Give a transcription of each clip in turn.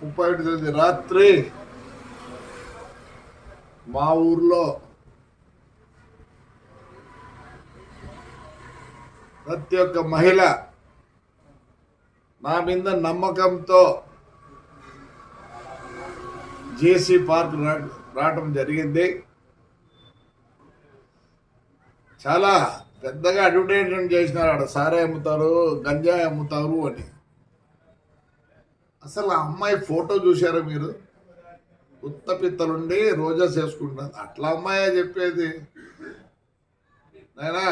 31 తేదీ రాత్రి మా ఊర్లో ప్రతి ఒక్క మహిళ నా మీద నమ్మకంతో జేసీ పార్క్ రావడం జరిగింది. చాలా పెద్దగా అడ్వర్టైజ్మెంట్ చేసినారు, ఆడ సారా అమ్ముతారు, గంజాయి అమ్ముతారు అని. అసలు ఆ అమ్మాయి ఫోటో చూసారా మీరు? ఉత్త పిత్తలుండి రోజా చేసుకుంటారు. అట్లా అమ్మాయే చెప్పేది. నాయనా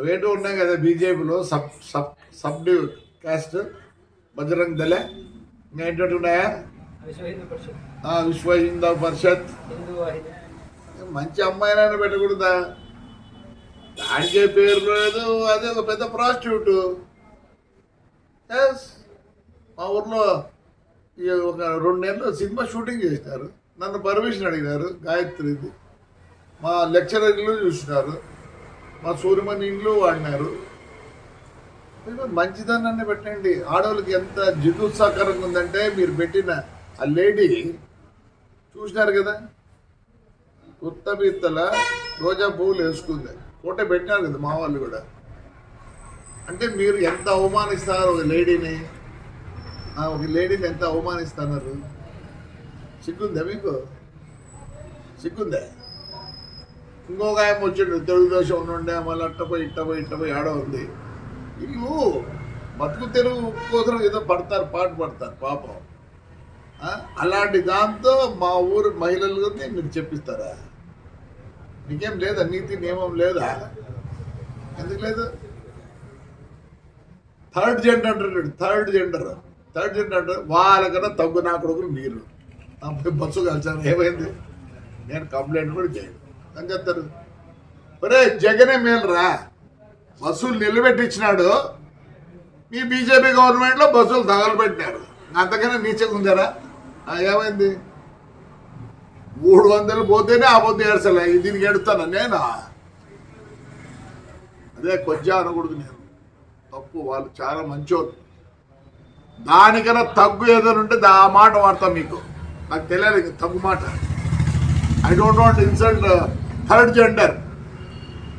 రేటు ఉన్నాయి కదా బీజేపీలో సబ్ క్యాస్ట్ బజరంగ్ దళ, ఇంకా ఏంటంటే ఉన్నాయా? విశ్వ హిందూ పరిషత్. మంచి అమ్మాయినైనా పెట్టకూడదా? దానికే పేరు లేదు, అదే ఒక పెద్ద ప్రాస్టిట్యూట్. మా ఊర్లో ఒక 2 నెలలు సినిమా షూటింగ్ చేసినారు. నన్ను పర్మిషన్ అడిగినారు. గాయత్రిది మా లెక్చరర్ ఇల్లు చూసినారు, మా సూర్యమణి ఇండ్లు వాడినారు. మంచిదాన్ని పెట్టండి. ఆడవాళ్ళకి ఎంత జిగుత్సాకరంగా ఉందంటే మీరు పెట్టిన ఆ లేడీ చూసినారు కదా, కొత్త బిత్తల రోజా పువ్వులు వేసుకుంది. ఫోటో పెట్టినారు కదా మా వాళ్ళు కూడా. అంటే మీరు ఎంత అవమానిస్తారు ఒక లేడీని ఎంత అవమానిస్తున్నారు? సిగ్గుందా మీకు? సిగ్గుందా? ఇంకొక ఆయన వచ్చిండు తెలుగుదేశం నుండే, మళ్ళీ ఇట్టపోయి ఆడ ఉంది. వీళ్ళు బతుకు తెరువు కోసం ఏదో పాటు పడతారు పాపం. అలాంటి దాంతో మా ఊరు మహిళలు మీరు చెప్పిస్తారా? మీకేం లేదా? నీతి నియమం లేదా? ఎందుకు లేదు? థర్డ్ జెండర్ వాళ్ళకన్నా తగ్గు నా కొడుకులు మీరు. బస్సు కలిసారు, ఏమైంది? నేను కంప్లైంట్ కూడా చేయను అని చెప్తారు. ఒరే జగనే మేలురా, బస్సులు నిలబెట్టించినాడు. మీ బీజేపీ గవర్నమెంట్లో బస్సులు తగలబెట్టినారు. అంతకన్నా నీచగా ఉందారా? ఏమైంది? 300 పోతేనే ఆ పొద్దు ఏడ్చలే, దీనికి ఎడుతాను నేను. అదే కొంచెం అనకూడదు. నేను తప్పు, వాళ్ళు చాలా మంచోళ్ళు. దానికన్నా తగ్గు ఏదైనా ఉంటే ఆ మాట వాడతాం. మీకు నాకు తెలియదు తగ్గు మాట. I don't want insult third gender.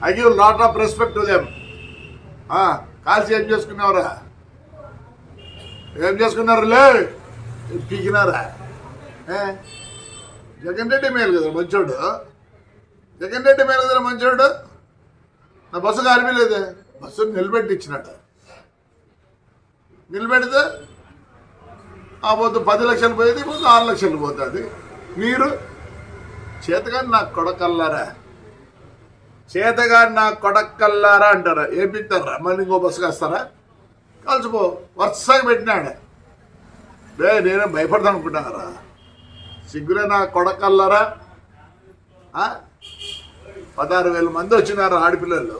I give lot of respect to them. కాల్సి ఏం చేసుకున్నావురా? ఏం చేసుకున్నారులే? పీకినారా? జగన్ రెడ్డి మేలు కదా మంచోడు. మంచోడు. నా బస్సు కాలిపోలేదు, బస్సును నిలబెట్టించినట్టు. నిలబెడితే ఆ పొద్దు 10 లక్షలు పోయేది, ఇప్పుడు 6 లక్షలు పోతుంది. మీరు చేతగాని నా కొడకల్లారా అంటారా? ఏం పిక్తారా? మళ్ళీ ఇంకో బస్సు కాస్తారా? కలిసిపో. వరుసగా పెట్టినాడు. నేనే భయపడతాను అనుకుంటున్నారా? సిగ్గురే నా కొడకల్లారా. 16,000 మంది వచ్చినారు ఆడపిల్లలు.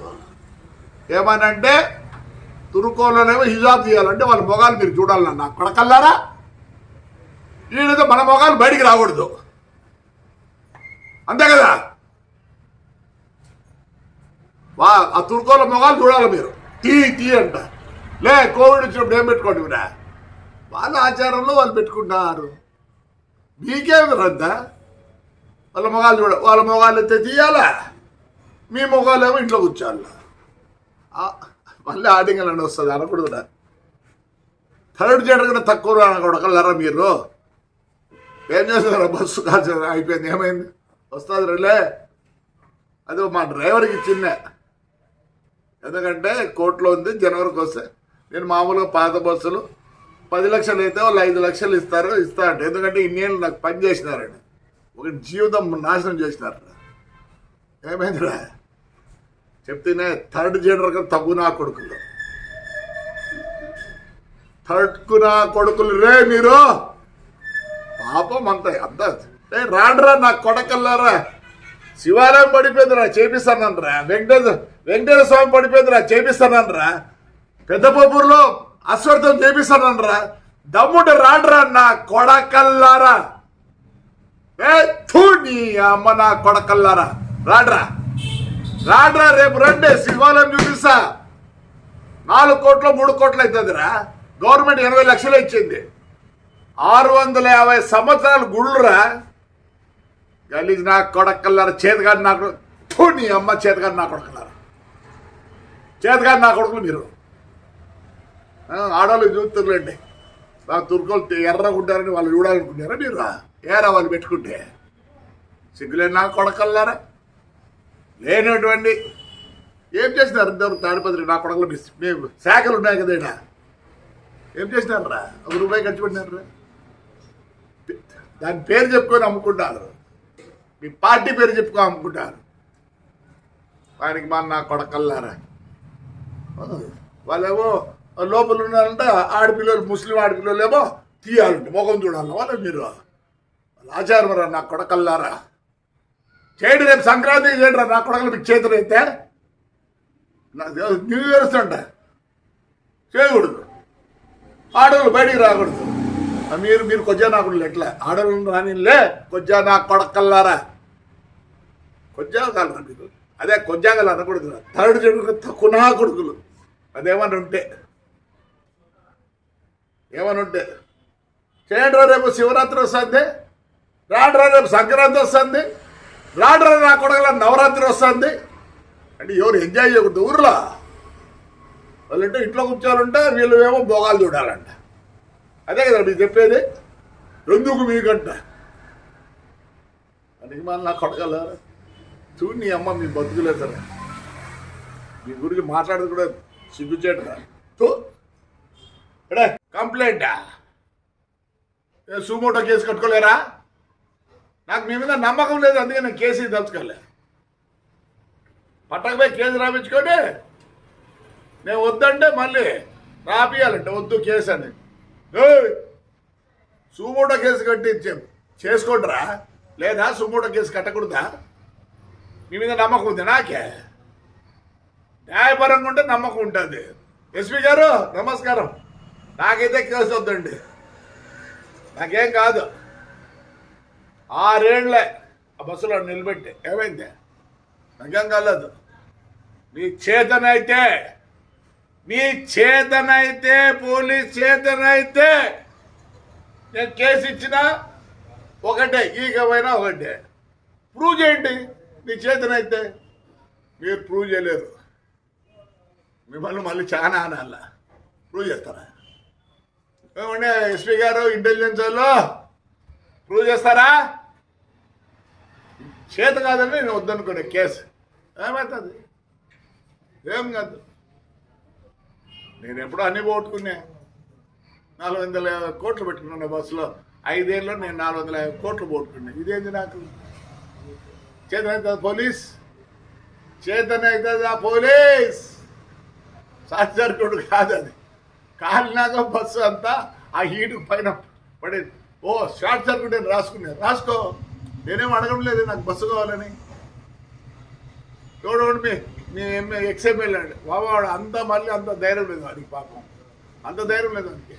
ఏమనంటే తురుకోలోనేమో హిజాబ్ తీయాలంటే వాళ్ళ మొగాలు మీరు చూడాలన్నా. నా కొడకల్లారా, వీళ్ళతో మన మొగాలు బయటికి రాకూడదు, అంతే కదా? ఆ తుర్కోల మొగాలు చూడాలి మీరు. తీ అంట. కోవిడ్ వచ్చినప్పుడు ఏం పెట్టుకోండి మీరా? వాళ్ళ ఆచారంలో వాళ్ళు పెట్టుకుంటున్నారు. మీకేమి రద్దా? వాళ్ళ మొగాలు వాళ్ళ మొగాలు ఎత్తే తీయాలా, మీ మొగాలు ఏమో ఇంట్లో కూర్చోాల. మళ్ళీ ఆడింగలని వస్తుంది అనకూడదురా. థర్డ్ జెండర్ కన్నా తక్కువ అనకూడగలరా మీరు? ఏం చేస్తున్నారా? బస్సు కాల్చ అయిపోయింది, ఏమైంది? వస్తుంది రేలే. అది మా డ్రైవర్కి చిన్న, ఎందుకంటే కోర్టులో ఉంది. జనవరికి వస్తే నేను మామూలుగా పాత బస్సులు 10 లక్షలు అయితే వాళ్ళు 5 లక్షలు ఇస్తా అంటే, ఎందుకంటే ఇన్నేళ్ళు నాకు పని చేసినారని. ఒక జీవితం నాశనం చేసినారు. ఏమైందిరా చెప్తేనే? థర్డ్ జెండర్ కన్నా తగ్గు నా కొడుకులు. రే మీరు పాపం అంతా రాండ్రా నా కొడకల్లారా. శివాలయం పడిపోయిందిరా, చేపిస్తానరా. వెంకటేశ్వర స్వామి పడిపోయిందిరా, చేపిస్తానరా. పెద్దపూర్లో అశ్వర్థం చేపిస్తానరా. దమ్ముంటే రాండ్రా నా కొడకల్లారా. నీ అమ్మ నా కొడకల్లారా, రాడ్రా. రేపు రండి, శివాలయం చూపిస్తా. 4 కోట్లు 3 కోట్లు అవుతుందిరా. గవర్నమెంట్ 80 లక్షలు ఇచ్చింది. 650 సంవత్సరాలు గుళ్ళురా. గలీజ్ నా కొడకల్లారా, చేతగాని నాకు నీ అమ్మ చేతగాని నా కొడకల్లారా, చేతగాని నా కొడుకులు మీరు. ఆడవాళ్ళు చూస్తుర్లేండి, నా తుర్కోలు ఎర్రగుంటారని వాళ్ళు చూడాలనుకున్నారా మీరు? ఏరా వాళ్ళు పెట్టుకుంటే సిగ్గులేని నా కొడకల్లారా. లేనటువంటి ఏం చేసినారు ఇంతవరకు తాడిపత్రి నా కొడకలు మేము శాఖలు ఉన్నాయి కదా ఇక్కడ, ఏం చేసినారా? ₹1 ఖర్చు పెట్టినారా? దాని పేరు చెప్పుకొని అమ్ముకుంటారు, మీ పార్టీ పేరు చెప్పుకొని అమ్ముకుంటారు. వానికి మా నా కొడకల్లారా. వాళ్ళేమో లోపల ఉన్నారంటే ఆడపిల్లలు, ముస్లిం ఆడపిల్లలు ఏమో తీయాలంటే ముఖం చూడాలి వాళ్ళు. మీరు వాళ్ళ ఆచారం రా నా కొడకల్లారా. చేయండి, రేపు సంక్రాంతికి చేయండి రా నా కొడకలు. మీకు చేతులు అయితే న్యూ ఇయర్స్ అంట చేయకూడదు, ఆడవాళ్ళు బయటికి రాకూడదు. మీరు కొజ్జా నాకుడు ఎట్లా ఆడవాళ్ళు రానిలే కొజ్జా నా కొడకల్లారా. కొజ్జా కాలరా మీరు, అదే కొజ్జాగలు అనకూడదు, థర్డ్ జెండర్ తక్కువ నా కొడుకులు. అదేమని ఉంటే చేయండి రా. రేపు శివరాత్రి వస్తుంది, రాడ్రా రేపు సంక్రాంతి వస్తుంది, రాడ్రా నా కొడకల నవరాత్రి వస్తుంది. అంటే ఎవరు ఎంజాయ్ చేయకూడదు ఊర్లో. వాళ్ళంటే ఇంట్లో కూర్చోవాలంటే వీళ్ళు ఏమో భోగాలు చూడాలంట. అదే కదా మీకు చెప్పేది. ఎందుకు మీకంట అందుకే మన నా కొడకల్లారా చూడు నీ అమ్మ మీ బతుకులేదు సరే. మీ గురించి మాట్లాడదు కూడా సిగ్గుచేట. కంప్లైంటా? Suo motu case కట్టుకోలేరా? నాకు మీ మీద నమ్మకం లేదు, అందుకే నేను కేసు తలుచుకోలే. పట్టకపోయి కేసు రాపించుకొని నేను వద్దంటే మళ్ళీ రాపియాలంటే వద్దు కేసు అని. సుమోటో కేసు కట్టి చేసుకోండిరా, లేదా సుమోటో కేసు కట్టకూడదా? మీ మీద నమ్మకం ఉంది నాకే, న్యాయపరంగా ఉంటే నమ్మకం ఉంటుంది. ఎస్పీ గారు నమస్కారం, నాకైతే కేసు వద్దండి, నాకేం కాదు. 6 ఏళ్ళే ఆ బస్సులో నిలబెట్టి ఏమైంది? నాకేం కాలేదు. మీ చేతనైతే పోలీస్ చేతనైతే నేను కేసు ఇచ్చినా ఒకటే, ఈగమైనా ఒకటే. ప్రూవ్ చేయండి మీ చేతనైతే. మీరు ప్రూవ్ చేయలేరు, మిమ్మల్ని మళ్ళీ చాలా అనాల. ప్రూవ్ చేస్తారా? ఏమంటే ఎస్పీ గారు ఇంటెలిజెన్స్ వాళ్ళు ప్రూవ్ చేస్తారా? చేత కాదని నేను వద్దనుకునే కేసు ఏమవుతుంది? ఏం కాదు. నేను ఎప్పుడో అన్ని పోగొట్టుకున్నా. 450 కోట్లు పెట్టుకున్నా బస్సులో. 5 ఏళ్ళలో నేను 450 కోట్లు పోగొట్టుకున్నా. ఇదేంది నాకు? చేతనవుతుంది పోలీస్, చేతనవుతుంది ఆ పోలీస్. షార్ట్ సర్క్యూట్ కాదు అది, కాలినాక బస్సు అంతా ఆ హీటు పైన పడేది. ఓ షార్ట్ సర్క్యూట్ అని రాసుకో. నేనేం అడగడం లేదు నాకు బస్సు కావాలని. చూడండి మీ ఎక్స్ఎంఎల్ అండి బాబావాడు అంతా మళ్ళీ అంత ధైర్యం లేదు వాడికి, పాపం అంత ధైర్యం లేదు వానికి.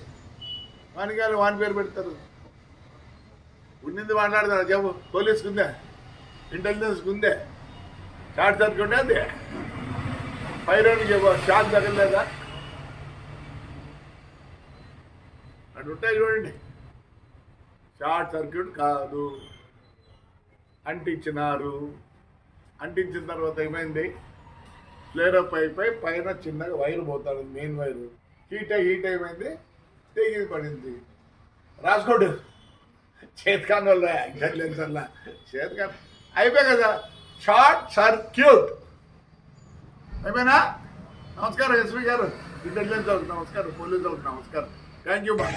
వానికి వాళ్ళు వాని పేరు పెడతారు. ఉన్నింది మాట్లాడతారు చెప్పు. పోలీస్కి ఉందే, ఇంటెలిజెన్స్కి ఉందే, షార్ట్ సర్క్యూట్ అది పైరోనికి షాక్ తగలేదా? అటు ఉంటాయి చూడండి. షార్ట్ సర్క్యూట్ కాదు, అంటించినారు. అంటించిన తర్వాత ఏమైంది? ఫ్లేరప్ అయిపోయి పైన చిన్నగా వైరు పోతాడు, మెయిన్ వైరు హీట్ ఏమైంది? తెగి పడింది. రాసుకోడు చేతికాన్ వల్ల ఇంటెలిజెన్స్ వల్ల చేతికాన్ అయిపోయి కదా. షార్ట్ సర్క్యూట్ అయిపోయినా. నమస్కారం ఎస్పీ గారు, ఇంటెలిజెన్స్ వాళ్ళకి నమస్కారం, పోలీసు వాళ్ళకి నమస్కారం. థ్యాంక్ యూ బా.